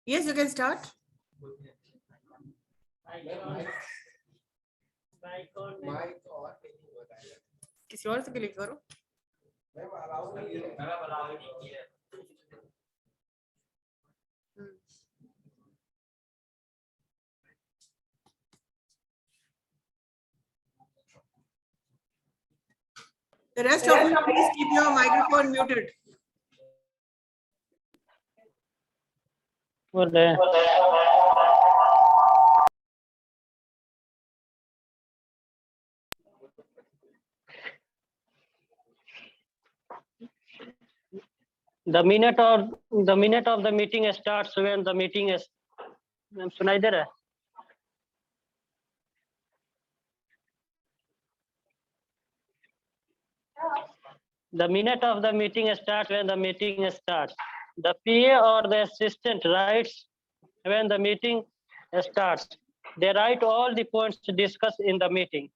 Yes, you can start. किसी और से क्लिक करो. The rest of you, please keep your microphone muted. The minute of the meeting starts when the meeting is. सुनाई दे रहा है? The minute of the meeting starts when the meeting starts. The PA or the assistant writes when the meeting starts. They write all the points discussed in the meeting.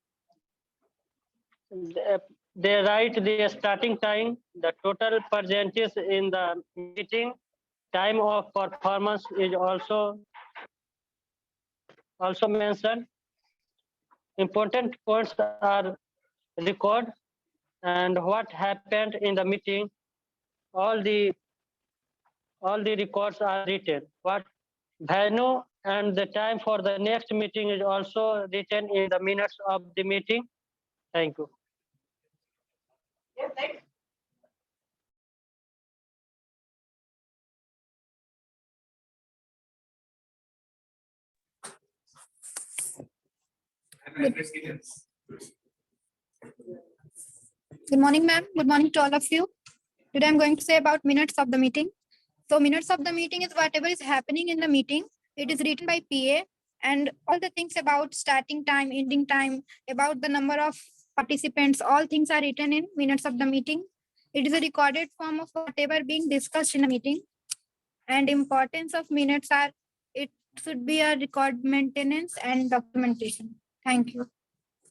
They write the starting time, the total percentages in the meeting, time of performance is also mentioned. Important points are recorded and what happened in the meeting. All the records are written. What venue and the time for the next meeting is also written in the minutes of the meeting. Thank you. Yes, next. Good morning, ma'am. Good morning to all of you. Today I'm going to say about minutes of the meeting. So minutes of the meeting is whatever is happening in the meeting. It is written by PA and all the things about starting time, ending time, about the number of participants, all things are written in minutes of the meeting. It is a recorded form of whatever being discussed in a meeting. And importance of minutes are, it should be a record maintenance and documentation. Thank you.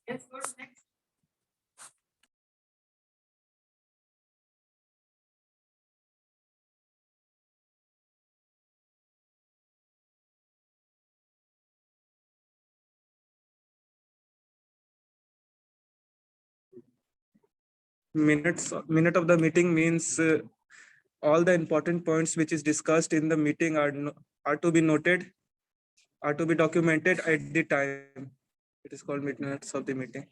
Yes, good. Next. Minute of the meeting means all the important points which is discussed in the meeting are to be noted, are to be documented at the time. It is called minutes of the meeting.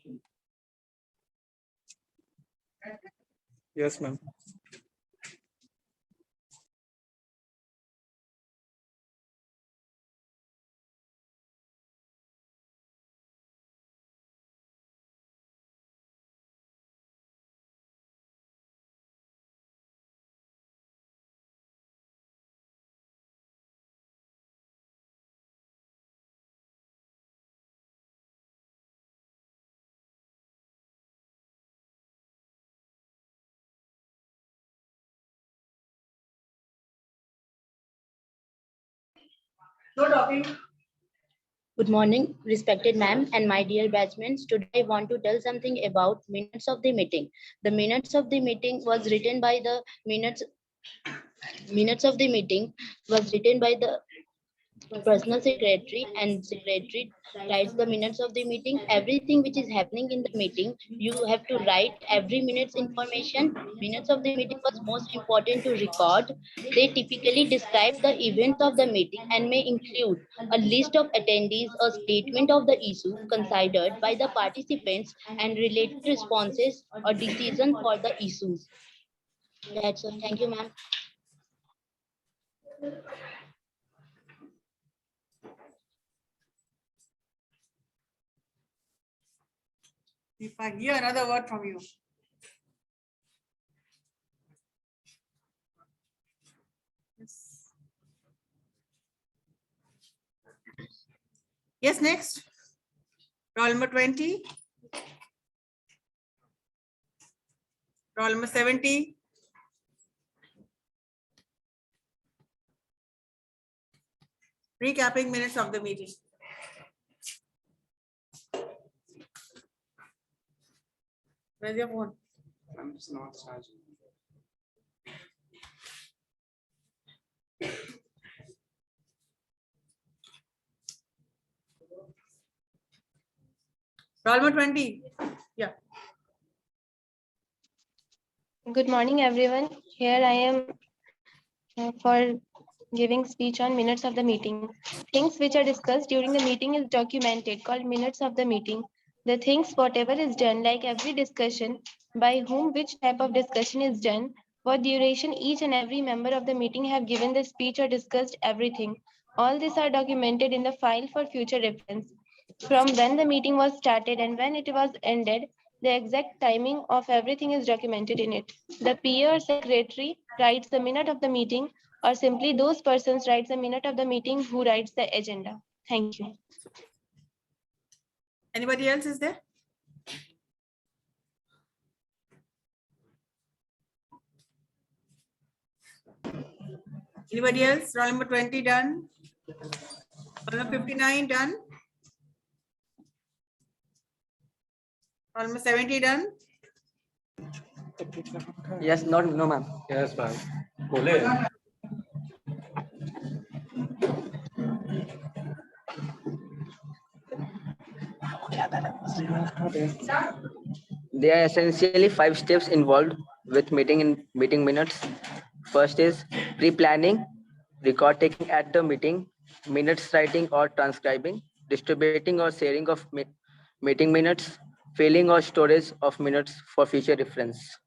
Yes, ma'am. No talking. Good morning, respected ma'am and my dear batchmates. Today I want to tell something about minutes of the meeting. The minutes of the meeting was written by the minutes of the meeting was written by the personal secretary, and secretary writes the minutes of the meeting. Everything which is happening in the meeting, you have to write every minute's information. Minutes of the meeting was most important to record. They typically describe the events of the meeting and may include a list of attendees, a statement of the issue considered by the participants and related responses or decision for the issues. That's all. Thank you, ma'am. If I hear another word from you. Yes. Yes, next. Roll number 20. Roll number 70. Recapping minutes of the meeting. Where's your phone? I'm just not charging. Roll number 20. Yeah. Good morning, everyone. Here I am for giving speech on minutes of the meeting. Things which are discussed during the meeting is documented, called minutes of the meeting. The things, whatever is done, like every discussion, by whom, which type of discussion is done, what duration each and every member of the meeting have given the speech or discussed everything. All these are documented in the file for future reference. From when the meeting was started and when it was ended, the exact timing of everything is documented in it. The PA or secretary writes the minute of the meeting, or simply those persons writes the minute of the meeting who writes the agenda. Thank you. Anybody else is there? Anybody else? Roll number 20 done. Roll number 59 done. Roll number 70 done. Yes, no, ma'am. Yes, ma'am. Bole. There are essentially 5 steps involved with meeting minutes. First is pre-planning, record taking at the meeting, minutes writing or transcribing, distributing or sharing of meeting minutes, filling or storage of minutes for future reference.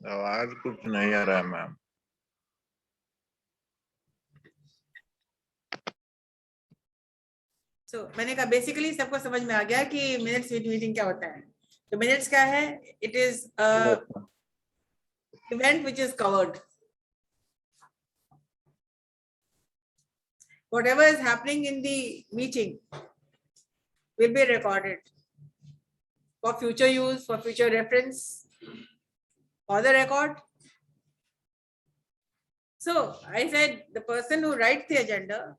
आवाज कुछ नहीं आ रहा है ma'am. So मैंने कहा basically सबको समझ में आ गया कि मिनट्स मीटिंग क्या होता है. तो मिनट्स क्या है? It is event which is covered. Whatever is happening in the meeting will be recorded for future use, for future reference, for the record. So I said the person who writes the agenda,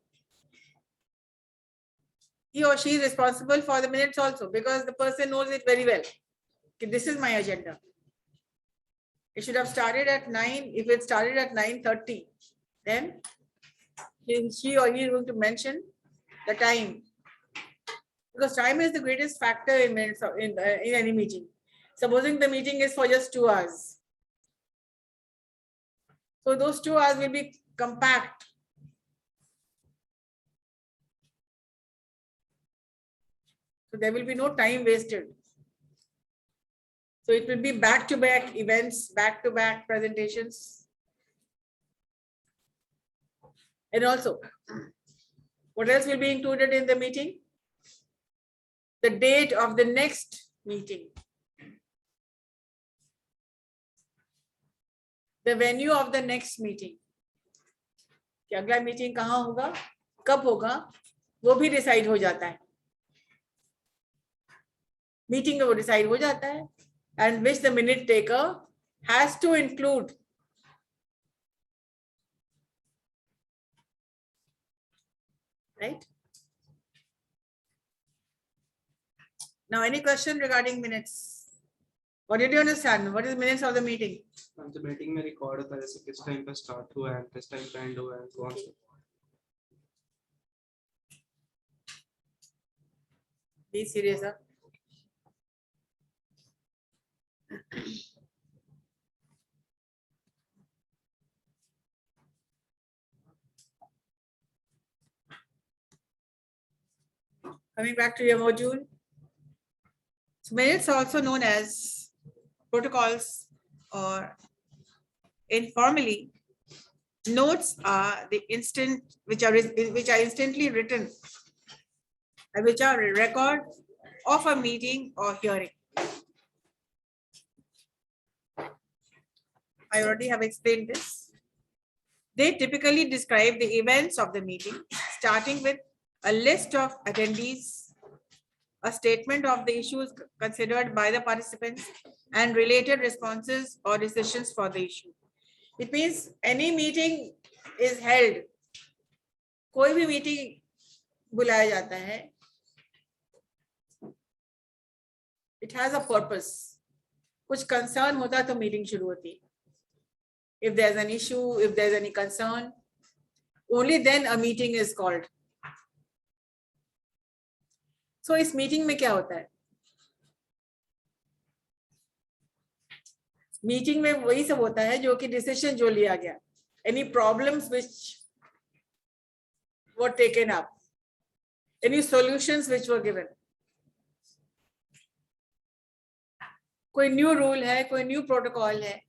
he or she is responsible for the minutes also, because the person knows it very well. Okay, this is my agenda. It should have started at 9. If it started at 9:30, then she or he is going to mention the time, because time is the greatest factor in minutes in any meeting. Supposing the meeting is for just 2 hours, so those 2 hours will be compact. So there will be no time wasted. So it will be back-to-back events, back-to-back presentations. And also, What else will be included in the meeting? The date of the next meeting. The venue of the next meeting. कि अगला meeting कहाँ होगा, कब होगा, वो भी decide हो जाता है. मीटिंग में वो डिसाइड हो जाता है. And which the minute taker has to include. Right? Now, any question regarding minutes? What did you understand? What is minutes of the meeting? जो मीटिंग में रिकॉर्ड होता है जैसे किस टाइम पे स्टार्ट हुआ है किस टाइम पे एंड हुआ है कौन सा Be serious, huh? Coming back to your module. So minutes also known as protocols or informally notes are the instant which are instantly written and which are a record of a meeting or hearing. I already have explained this. They typically describe the events of the meeting, starting with a list of attendees, a statement of the issues considered by the participants, and related responses or decisions for the issue. It means any meeting is held. कोई भी meeting बुलाया जाता है. It has a purpose. कुछ concern होता है तो meeting शुरू होती है. If there's an issue, if there's any concern, only then a meeting is called. So इस meeting में क्या होता है? Meeting में वही सब होता है जो कि decision जो लिया गया. Any problems which were taken up, any solutions which were given. कोई new rule है, कोई new protocol है.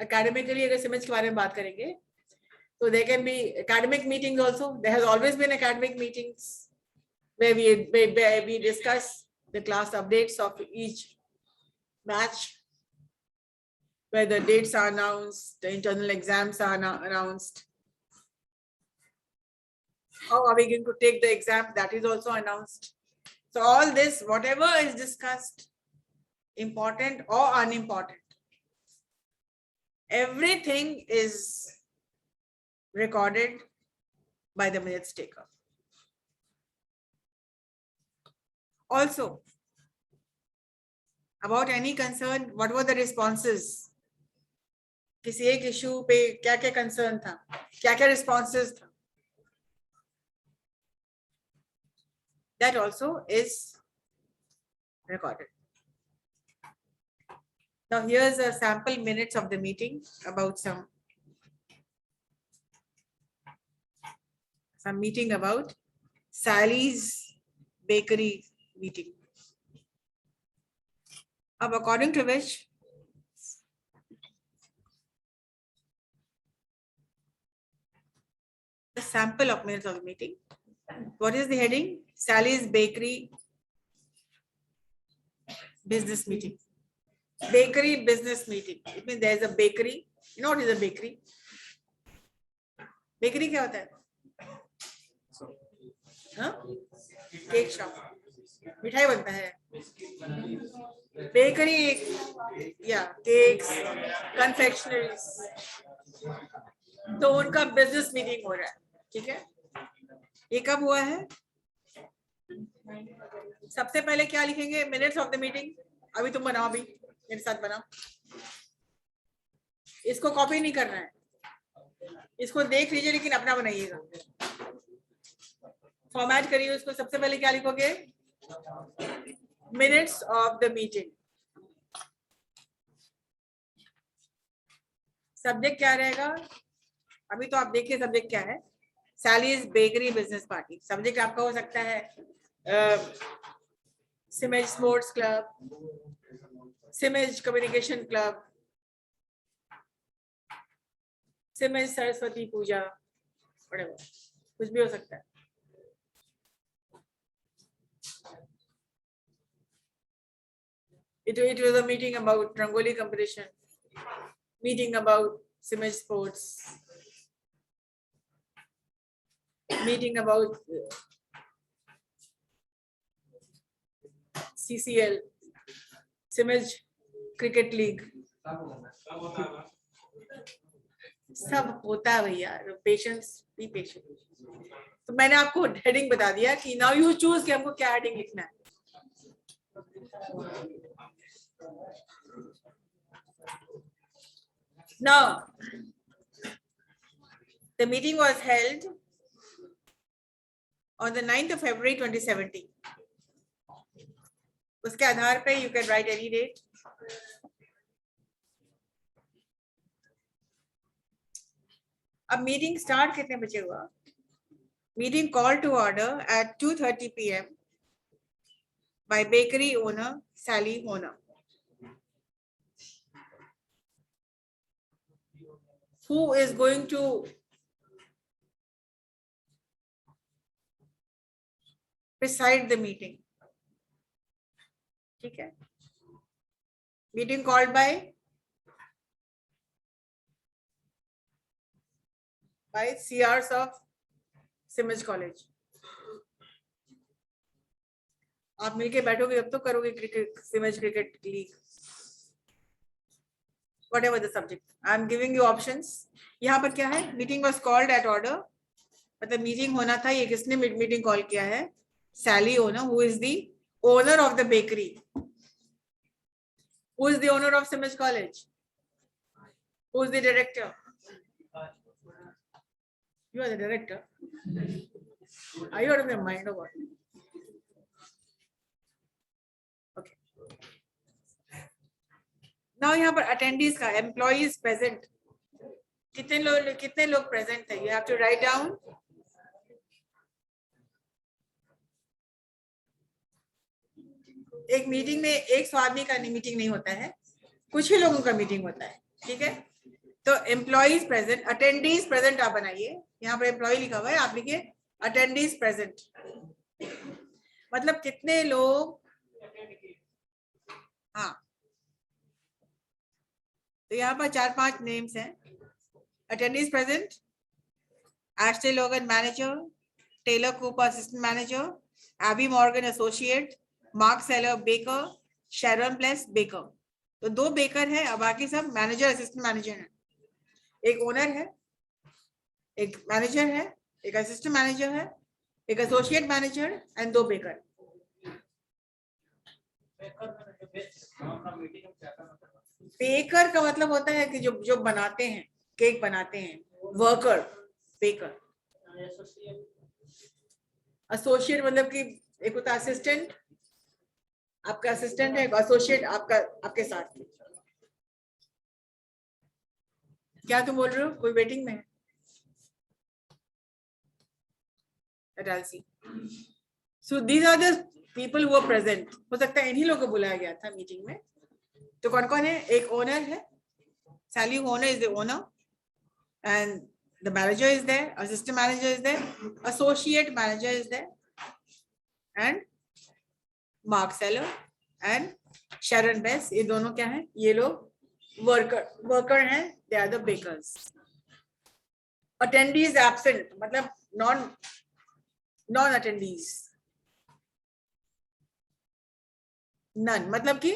Academically अगर समझ के बारे में बात करेंगे, so there can be academic meetings also. There has always been academic meetings where we discuss the class updates of each batch, where the dates are announced, the internal exams are announced. How are we going to take the exam? That is also announced. So all this, whatever is discussed, important or unimportant, everything is recorded by the minutes taker. Also, about any concern, what were the responses? किसी एक issue पे क्या-क्या concern था, क्या-क्या responses था? That also is recorded. Now here's a sample minutes of the meeting about some meeting about Sally's bakery meeting. According to which the sample of minutes of the meeting. What is the heading? Sally's bakery business meeting. Bakery business meeting. It means there is a bakery. You know what is a bakery? Bakery क्या होता है? हाँ? Cake shop. मिठाई बनता है. Bakery, yeah, cakes, confectionaries. तो उनका business meeting हो रहा है, ठीक है? ये कब हुआ है? सबसे पहले क्या लिखेंगे? Minutes of the meeting. अभी तुम बनाओ, अभी मेरे साथ बनाओ. इसको कॉपी नहीं करना है, इसको देख लीजिए लेकिन अपना बनाइएगा. फॉर्मेट करिए उसको. सबसे पहले क्या लिखोगे? Minutes of the meeting. Subject क्या रहेगा? अभी तो आप देखिए सब्जेक्ट क्या है. Sally's bakery business party. Subject आपका हो सकता है सिमेज स्पोर्ट्स क्लब, सिमेज कम्युनिकेशन क्लब, सिमेज सरस्वती पूजा, whatever, कुछ भी हो सकता है. It was a meeting about Rangoli competition, meeting about Simage sports, meeting about CCL, Simage cricket league. सब होता है भैया, पेशेंस, बी पेशेंट. तो मैंने आपको हेडिंग बता दिया कि नाउ यू चूज कि हमको क्या हेडिंग लिखना है. Now, the meeting was held on the 9th of February 2017. उसके आधार पे you can write any date. अब मीटिंग स्टार्ट कितने बजे हुआ? Meeting called to order at 2:30 p.m. by bakery owner Sally Hona. Who is going to preside the meeting? ठीक है. Meeting called by CRs of Simage College. आप मिलके बैठोगे अब तो करोगे cricket, Simage cricket league, whatever the subject. I am giving you options. यहाँ पर क्या है? Meeting was called at order. मतलब मीटिंग होना था. ये किसने मीटिंग कॉल किया है? Sally Hona, who is the owner of the bakery. Who is the owner of Simage College? Who is the director? You are the director. Are you out of your mind or what? Okay. Now यहाँ पर attendees का, employees present. कितने लोग present थे? You have to write down. एक meeting में 100 आदमी का मीटिंग नहीं होता है, कुछ ही लोगों का मीटिंग होता है. ठीक है. तो एम्प्लॉइज प्रेजेंट, अटेंडीज प्रेजेंट आप बनाइए. यहाँ पर एम्प्लॉय लिखा हुआ है, आप लिखिए अटेंडीज प्रेजेंट. मतलब कितने लोग. हाँ, तो यहाँ पर 4-5 नेम्स हैं. Attendees present: Ashley Logan manager, Taylor Cooper assistant manager, Abby Morgan associate, Mark Seller baker, Sharon Place baker. तो 2 बेकर है और बाकी सब मैनेजर असिस्टेंट मैनेजर है. एक ओनर है, एक मैनेजर है, एक असिस्टेंट मैनेजर है, एक associate manager and 2 baker. Baker का मतलब होता है कि जो बनाते हैं, केक बनाते हैं, वर्कर. बेकर. एसोसिएट मतलब कि एक होता है असिस्टेंट, आपका असिस्टेंट है, एसोसिएट आपके साथ. क्या तुम बोल रहे हो? कोई वेटिंग में है? So these are the people who are present. हो सकता है इन्हीं लोगों को बुलाया गया था मीटिंग में. तो कौन कौन है? एक ओनर है, Sally Hona is the owner, and the manager is there, assistant manager is there, associate manager is there, and Mark Seller and Sharon Bess. ये दोनों क्या हैं? ये लोग वर्कर हैं. They are the bakers. Attendees absent मतलब non attendees. None मतलब कि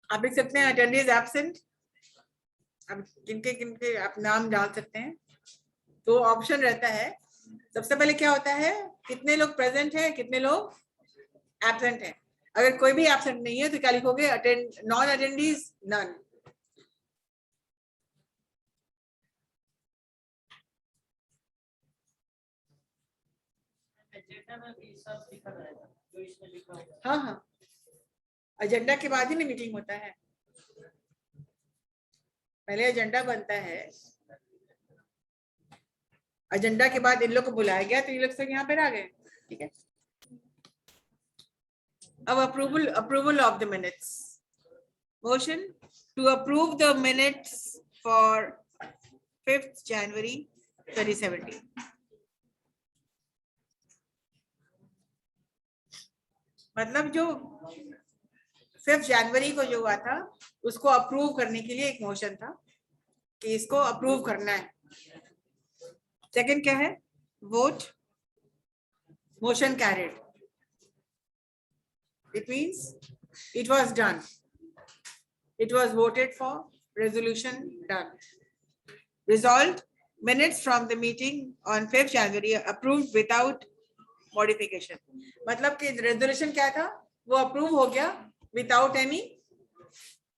आप लिख सकते हैं attendees absent. अब किनके आप नाम डाल सकते हैं. तो ऑप्शन रहता है. सबसे पहले क्या होता है? कितने लोग प्रेजेंट हैं, कितने लोग एब्सेंट हैं. अगर कोई भी एब्सेंट नहीं है तो क्या लिखोगे? Non attendees none. हाँ हाँ, एजेंडा के बाद ही ना मीटिंग होता है. पहले एजेंडा बनता है, एजेंडा के बाद इन लोग को बुलाया गया तो ये लोग सब यहाँ पे आ गए. ठीक है. अब approval of the minutes. Motion to approve the minutes for 5th January 2017. मतलब जो 5th जनवरी को जो हुआ था उसको अप्रूव करने के लिए एक मोशन था कि इसको अप्रूव करना है. सेकंड क्या है? Vote. Motion carried. It means it was done. It was voted for. Resolution done. Resolved. Minutes from the meeting on 5th January approved without modification. मतलब कि resolution क्या था? वो approve हो गया without any,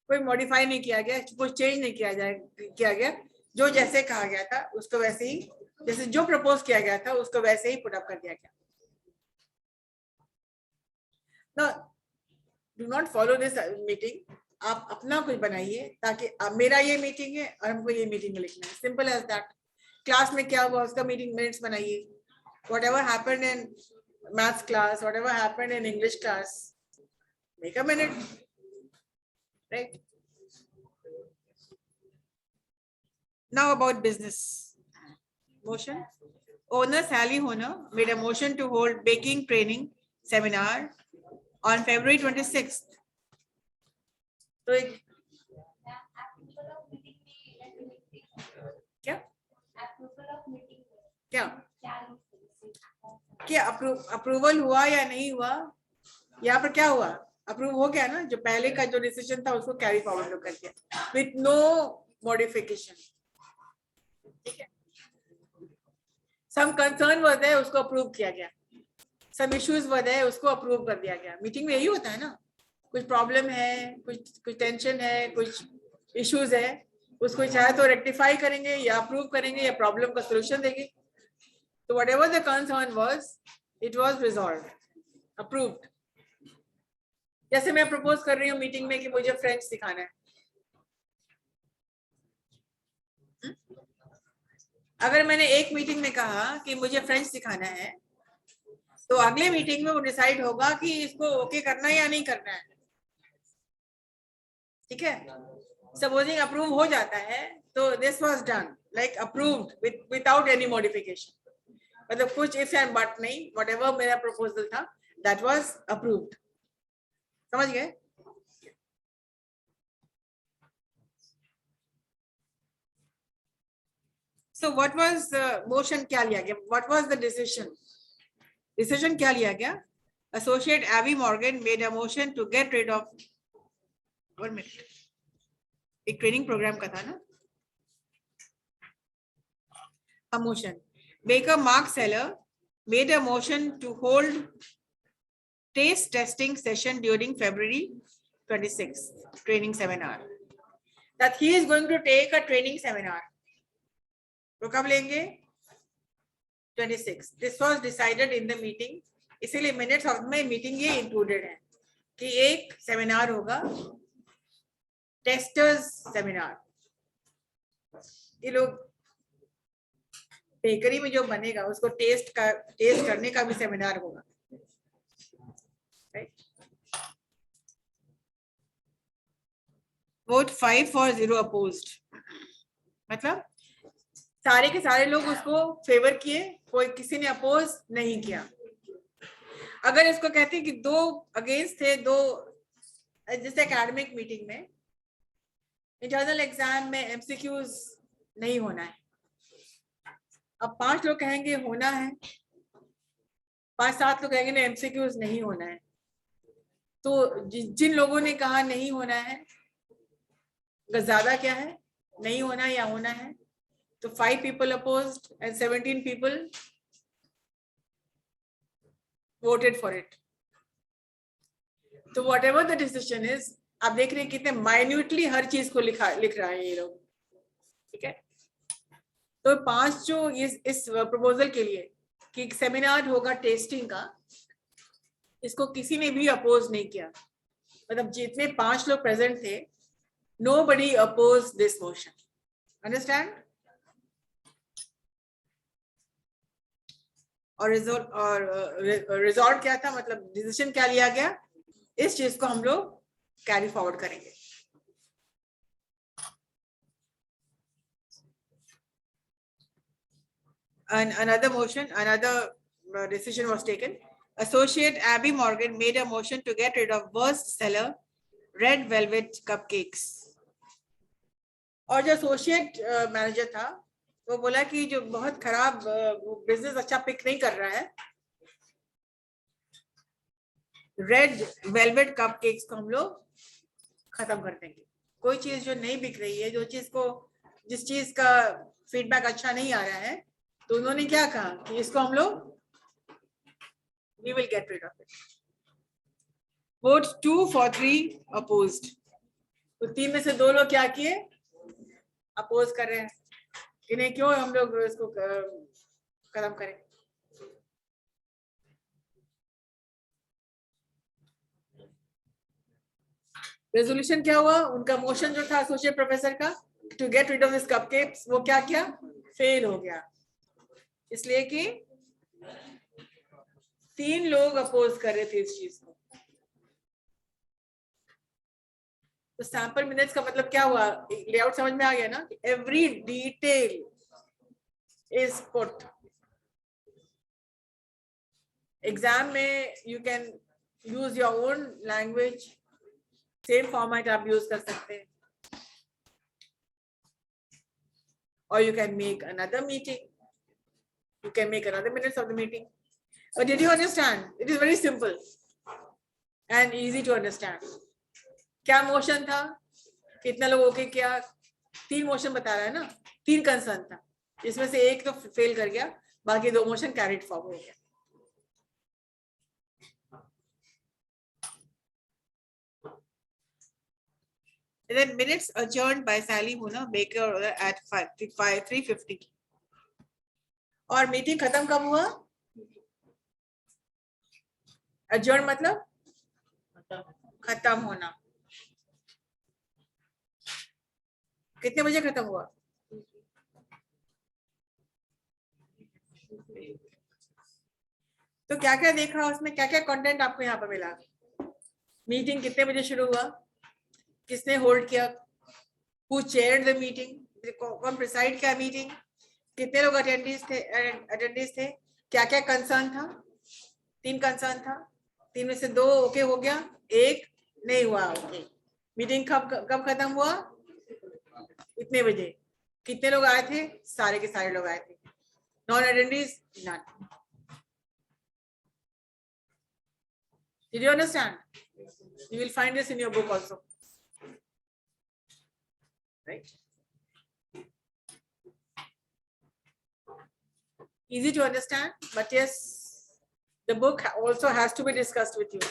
कोई modify नहीं किया गया, कुछ change नहीं किया गया. जो जैसे कहा गया था उसको वैसे ही, जैसे जो propose किया गया था उसको वैसे ही put up कर दिया गया. Now, do not follow this meeting. आप अपना कुछ बनाइए ताकि अब मेरा ये मीटिंग है और हमको ये मीटिंग में लिखना है. Simple as that. क्लास में क्या हुआ उसका मीटिंग मिनट्स बनाइए. Whatever happened in maths class, whatever happened in English class, make a minute, right? Now about business. Motion. Owner Sally Honer made a motion to hold baking training seminar on February 26th. तो एक क्या क्या क्या approval हुआ या नहीं हुआ? यहाँ पर क्या हुआ? अप्रूव हो गया ना. जो पहले का जो डिसीजन था उसको कैरी फॉरवर्ड कर दिया विथ नो मॉडिफिकेशन. ठीक है. सम कंसर्न वर देयर, उसको अप्रूव किया गया. सम इश्यूज वर देयर, उसको अप्रूव कर दिया गया. मीटिंग में यही होता है ना. कुछ प्रॉब्लम है, कुछ टेंशन है, कुछ इश्यूज है, उसको चाहे तो रेक्टिफाई करेंगे या अप्रूव करेंगे या प्रॉब्लम का सॉल्यूशन देंगे. तो whatever the concern was, it was resolved, approved. जैसे मैं प्रपोज कर रही हूँ मीटिंग में कि मुझे फ्रेंच सिखाना है. अगर मैंने एक मीटिंग में कहा कि मुझे फ्रेंच सिखाना है तो अगले मीटिंग में वो डिसाइड होगा कि इसको ओके करना है या नहीं करना है. ठीक है. सपोजिंग अप्रूव हो जाता है तो this was done like approved without any modification. मतलब कुछ इफ एंड बट नहीं, व्हाटएवर मेरा प्रपोजल था दैट वाज अप्रूव्ड. समझ गए? So what was the motion? क्या लिया गया? What was the decision? Decision क्या लिया गया? Associate Avi Morgan made a motion to get rid of. 1 minute. एक ट्रेनिंग प्रोग्राम का था ना. A motion. Baker Mark Seller made a motion to hold taste testing session during February 26th training seminar. That he is going to take a training seminar. तो कब लेंगे? 26. This was decided in the meeting. इसीलिए minutes of में meeting ये included है कि एक seminar होगा, टेस्टर्स सेमिनार. ये लोग बेकरी में जो बनेगा उसको टेस्ट करने का भी सेमिनार होगा. राइट. Vote 5 for 0 opposed. मतलब सारे के सारे लोग उसको फेवर किए, कोई किसी ने अपोज नहीं किया. अगर इसको कहते हैं कि 2 अगेंस्ट थे, 2 जैसे एकेडमिक मीटिंग में इंटरनल एग्जाम में एमसीक्यूज नहीं होना है. अब 5 लोग कहेंगे होना है, 5-7 लोग कहेंगे ना एमसीक्यूज नहीं होना है. तो जिन लोगों ने कहा नहीं होना है, ज्यादा क्या है, नहीं होना या होना है, तो 5 people opposed and 17 people voted for it. तो whatever the decision is, आप देख रहे हैं कितने minutely हर चीज को लिख रहा है ये लोग. ठीक है. तो 5 जो इस प्रपोजल के लिए कि सेमिनार होगा टेस्टिंग का, इसको किसी ने भी अपोज नहीं किया. मतलब जितने 5 लोग प्रेजेंट थे, nobody opposed this motion. Understand? और रिजॉल्व क्या था, मतलब डिसीजन क्या लिया गया, इस चीज को हम लोग कैरी फॉरवर्ड करेंगे. And another motion, another decision was taken. Associate Abby Morgan made a motion to get rid of worst seller red velvet cupcakes. और जो associate manager था वो बोला कि जो बहुत खराब business अच्छा पिक नहीं कर रहा है, रेड वेलवेट कपकेक्स को हम लोग खत्म कर देंगे. कोई चीज जो नहीं बिक रही है, जो चीज को, जिस चीज का फीडबैक अच्छा नहीं आ रहा है, तो उन्होंने क्या कहा कि इसको हम लोग we will get rid of it. Vote 2 for 3 opposed. तो 3 में से 2 लोग क्या किए, अपोज कर रहे हैं. इन्हें क्यों हम लोग इसको खत्म करें. रेजोल्यूशन क्या हुआ, उनका मोशन जो था एसोसिएट प्रोफेसर का to get rid of this cupcakes, वो क्या किया, फेल हो गया. इसलिए कि 3 लोग अपोज कर रहे थे इस चीज को. तो सैंपल मिनट्स का मतलब क्या हुआ, लेआउट समझ में आ गया ना. Every detail is put. Exam में you can use your own language, same format आप यूज कर सकते हैं. और you can make another meeting, you can make another minutes of the meeting. But did you understand? It is very simple and easy to understand. क्या motion था, कितना लोग okay किया, 3 मोशन बता रहा है ना, 3 कंसर्न था, इसमें से एक तो फेल कर गया, बाकी 2 मोशन कैरिड फॉरवर्ड हो गया. And then minutes adjourned by Sally Muna Baker at 3:50. और मीटिंग खत्म कब हुआ, adjourn मतलब खत्म होना. कितने बजे खत्म हुआ, तो क्या क्या देखा उसमें, क्या क्या कंटेंट आपको यहाँ पर मिला. मीटिंग कितने बजे शुरू हुआ, किसने होल्ड किया, हु चेयर्ड द मीटिंग, कौन प्रिसाइड किया मीटिंग, कितने लोग अटेंडीज थे, क्या क्या कंसर्न था. 3 कंसर्न था, 3 में से 2 ओके हो गया, 1 नहीं हुआ ओके. मीटिंग कब खत्म हुआ, इतने बजे. कितने लोग आए थे, सारे के सारे लोग आए थे. Non attendees none. Did you understand? You will find this in your book also. Right? Easy to understand, but yes, the book also has to be discussed with you.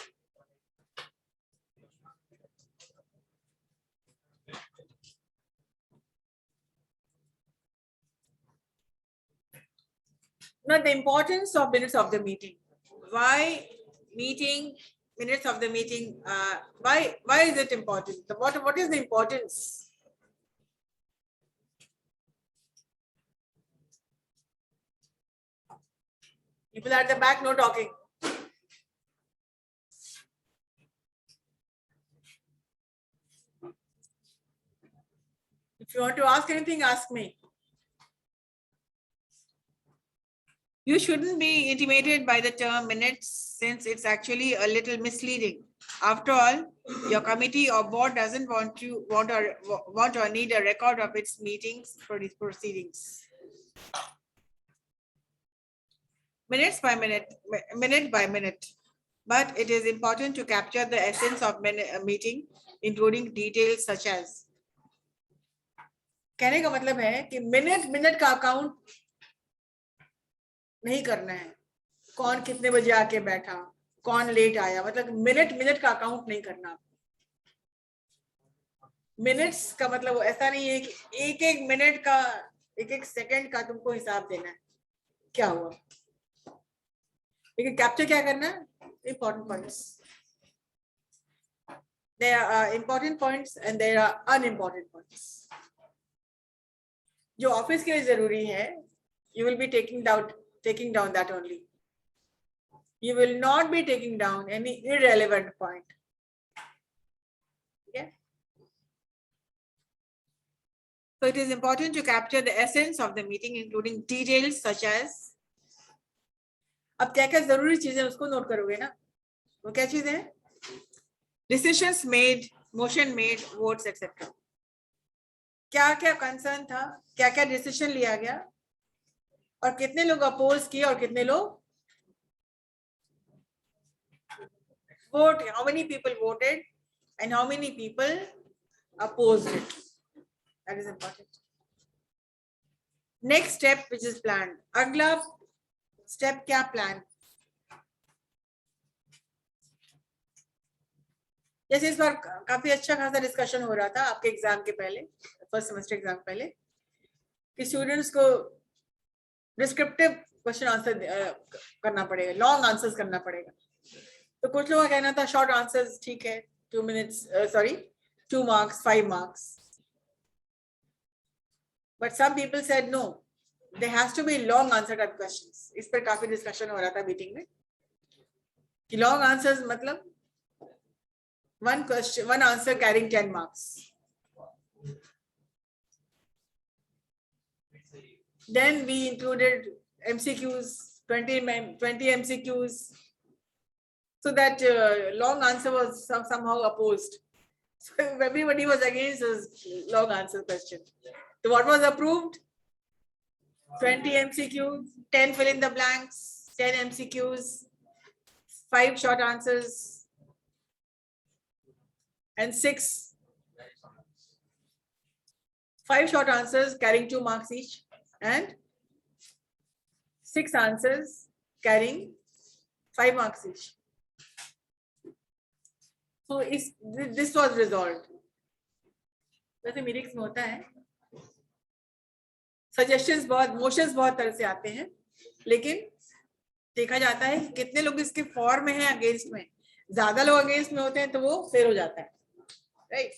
Now, the importance of minutes of the meeting. Why minutes of the meeting? Why is it important? What is the importance? People at the back, no talking. If you want to ask anything, ask me. You shouldn't be intimidated by the term minutes, since it's actually a little misleading. After all, your committee or board doesn't want or need a record of its meetings for these proceedings. Minute by minute. But it is important to capture the essence of a meeting, including details such as. कहने का मतलब है कि minute का account नहीं करना है. कौन कितने बजे आके बैठा, कौन लेट आया, मतलब मिनट का अकाउंट नहीं करना. मिनट्स का मतलब ऐसा नहीं है कि एक मिनट का, एक सेकंड का तुमको हिसाब देना है क्या हुआ. लेकिन कैप्चर क्या करना है, important points. There are important points and there are unimportant points. जो ऑफिस के लिए जरूरी है, you will be taking down that only. You will not be taking down any irrelevant point. Okay. So it is important to capture the essence of the meeting, including details such as, अब क्या क्या जरूरी चीजें उसको note करोगे ना, वो क्या चीजें हैं? Decisions made, motion made, votes etc. क्या क्या कंसर्न था, क्या क्या डिसीजन लिया गया, और कितने लोग अपोज किए और कितने लोग vote, how many people voted and how many people opposed it. That is important. Next step which is planned. अगला step क्या plan? जैसे इस बार काफी अच्छा खासा डिस्कशन हो रहा था आपके एग्जाम के पहले, फर्स्ट सेमेस्टर एग्जाम पहले, कि स्टूडेंट्स को डिस्क्रिप्टिव क्वेश्चन आंसर करना पड़ेगा, लॉन्ग आंसर्स करना पड़ेगा. तो कुछ लोगों का कहना था शॉर्ट आंसर्स ठीक है, 2 minutes, 2 marks, 5 marks. But some people said no, there has to be long answer type questions. इस पर काफी डिस्कशन हो रहा था मीटिंग में कि लॉन्ग आंसर्स मतलब one question, one answer carrying 10 marks. Then we included MCQs, 20 MCQs, so that long answer was somehow opposed. So everybody was against this long answer question. So what was approved? 20 MCQs, 10 fill in the blanks, 10 MCQs, 5 short answers, and 5 short answers carrying 2 marks each, and 6 answers carrying 5 marks each. So this was resolved. वैसे meetings में होता है, suggestions बहुत, motions बहुत तरह से आते हैं, लेकिन देखा जाता है कि कितने लोग इसके फॉर में हैं, अगेंस्ट में. ज्यादा लोग अगेंस्ट में होते हैं तो वो फेल हो जाता है, राइट?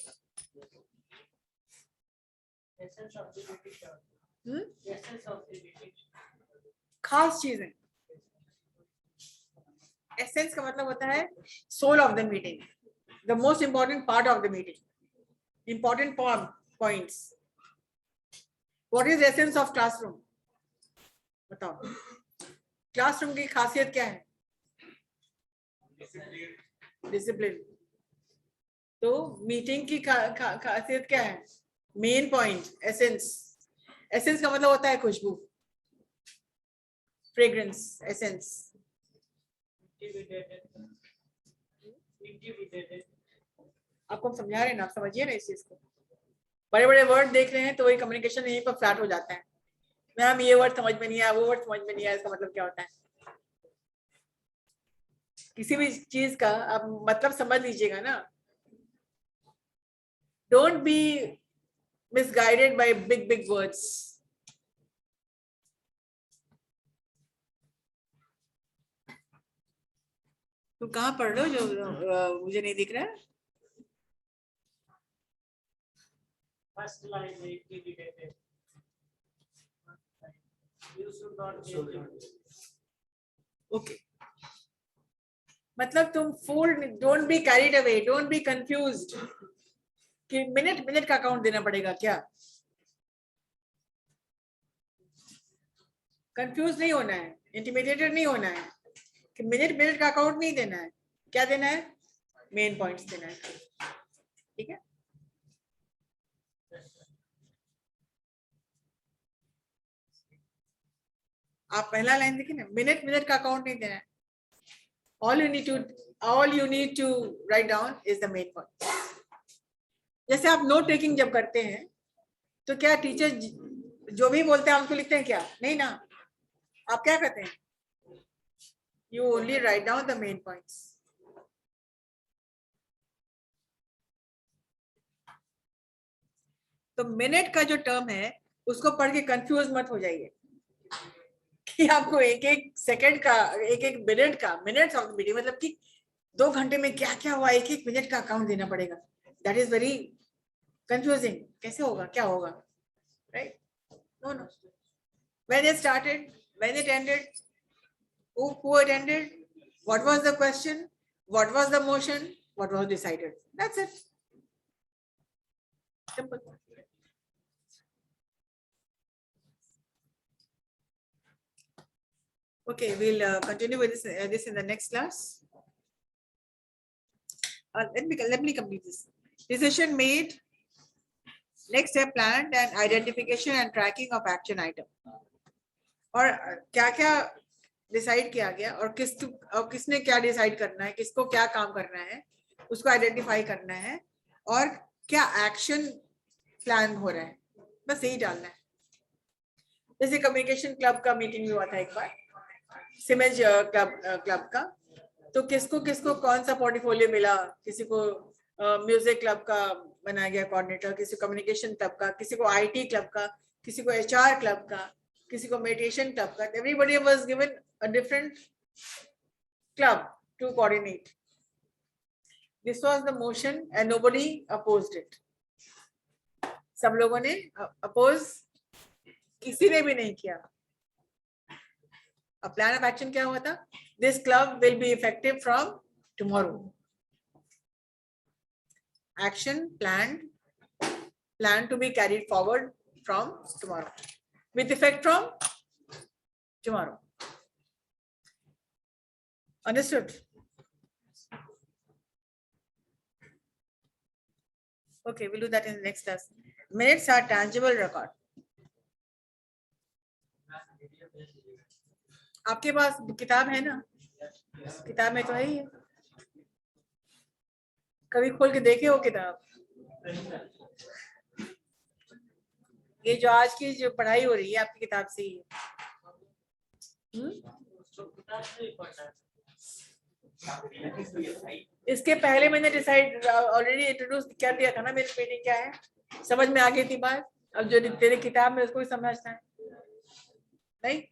खास चीजें. एसेंस का मतलब होता है soul of the meeting, the most important part of the meeting, important points. What is essence of classroom? बताओ, क्लासरूम की खासियत क्या है? डिसिप्लिन. तो मीटिंग की खासियत क्या है? Main point, essence. एसेंस का मतलब होता है खुशबू, फ्रेग्रेंस, एसेंस. आपको हम समझा रहे हैं ना, आप समझिए ना इस चीज को. बड़े बड़े वर्ड देख रहे हैं तो वही कम्युनिकेशन यहीं पर फ्लैट हो जाता है. मैम ये वर्ड समझ में नहीं आया, वो वर्ड समझ में नहीं आया, इसका मतलब क्या होता है? किसी भी चीज का आप मतलब समझ लीजिएगा ना. Don't be misguided by big words. तुम कहाँ पढ़ रहे हो जो मुझे नहीं दिख रहा है? First line is intimidated. You should not be intimidated. Okay. मतलब तुम fooled, don't be carried away, don't be confused. कि मिनट का काउंट देना पड़ेगा क्या? कंफ्यूज नहीं होना है, इंटिमिडेटेड नहीं होना है कि मिनट का काउंट नहीं देना है. क्या देना है? मेन पॉइंट्स देना है. ठीक है. आप पहला लाइन देखिए ना, मिनट का काउंट नहीं देना है. all you need to write down is the main point. जैसे आप नोट टेकिंग जब करते हैं तो क्या टीचर जो भी बोलते हैं आप उसको लिखते हैं क्या? नहीं ना. आप क्या करते हैं? You only write down the main points. तो मिनट का जो टर्म है उसको पढ़ के कंफ्यूज मत हो जाइए कि आपको एक सेकंड का, एक मिनट का, मिनट्स ऑफ द मीटिंग मतलब कि 2 घंटे में क्या क्या हुआ, एक मिनट का अकाउंट देना पड़ेगा. That is very confusing. कैसे होगा, क्या होगा, right? No. When it started, when it ended, who attended, what was the question, what was the motion, what was decided. That's it. Simple. Okay, we'll continue with this in the next class. Let me complete this. Decision made. Next step planned and identification and tracking of action item. और क्या क्या decide किया गया और किसने क्या decide करना है, किसको क्या काम करना है, उसको आइडेंटिफाई करना है और क्या एक्शन प्लान हो रहा है, बस यही डालना है. जैसे कम्युनिकेशन क्लब का मीटिंग भी हुआ था एक बार, सिमेज क्लब का, तो किसको किसको कौन सा पोर्टफोलियो मिला, किसी को म्यूजिक क्लब का बनाया गया कोऑर्डिनेटर, किसी को कम्युनिकेशन क्लब का, किसी को आईटी क्लब का, किसी को एचआर क्लब का, किसी को मेडिटेशन क्लब का. Everybody was given a different club to coordinate. This was the motion and nobody opposed it. सब लोगों ने अपोज किसी ने भी नहीं किया. A plan of action क्या हुआ था? This club will be effective from tomorrow. Action planned to be carried forward from tomorrow, with effect from tomorrow. Understood? Okay, we'll do that in the next class. Minutes are tangible record. आपके पास किताब है ना? किताब में तो है ही है. कभी खोल के देखे हो किताब? ये जो आज की जो पढ़ाई हो रही है आपकी किताब से ही है. इसके पहले मैंने डिसाइड ऑलरेडी इंट्रोड्यूस कर दिया था ना, मेरी मीटिंग क्या है, समझ में आ गई थी बात. अब जो तेरी किताब में उसको भी समझना है नहीं.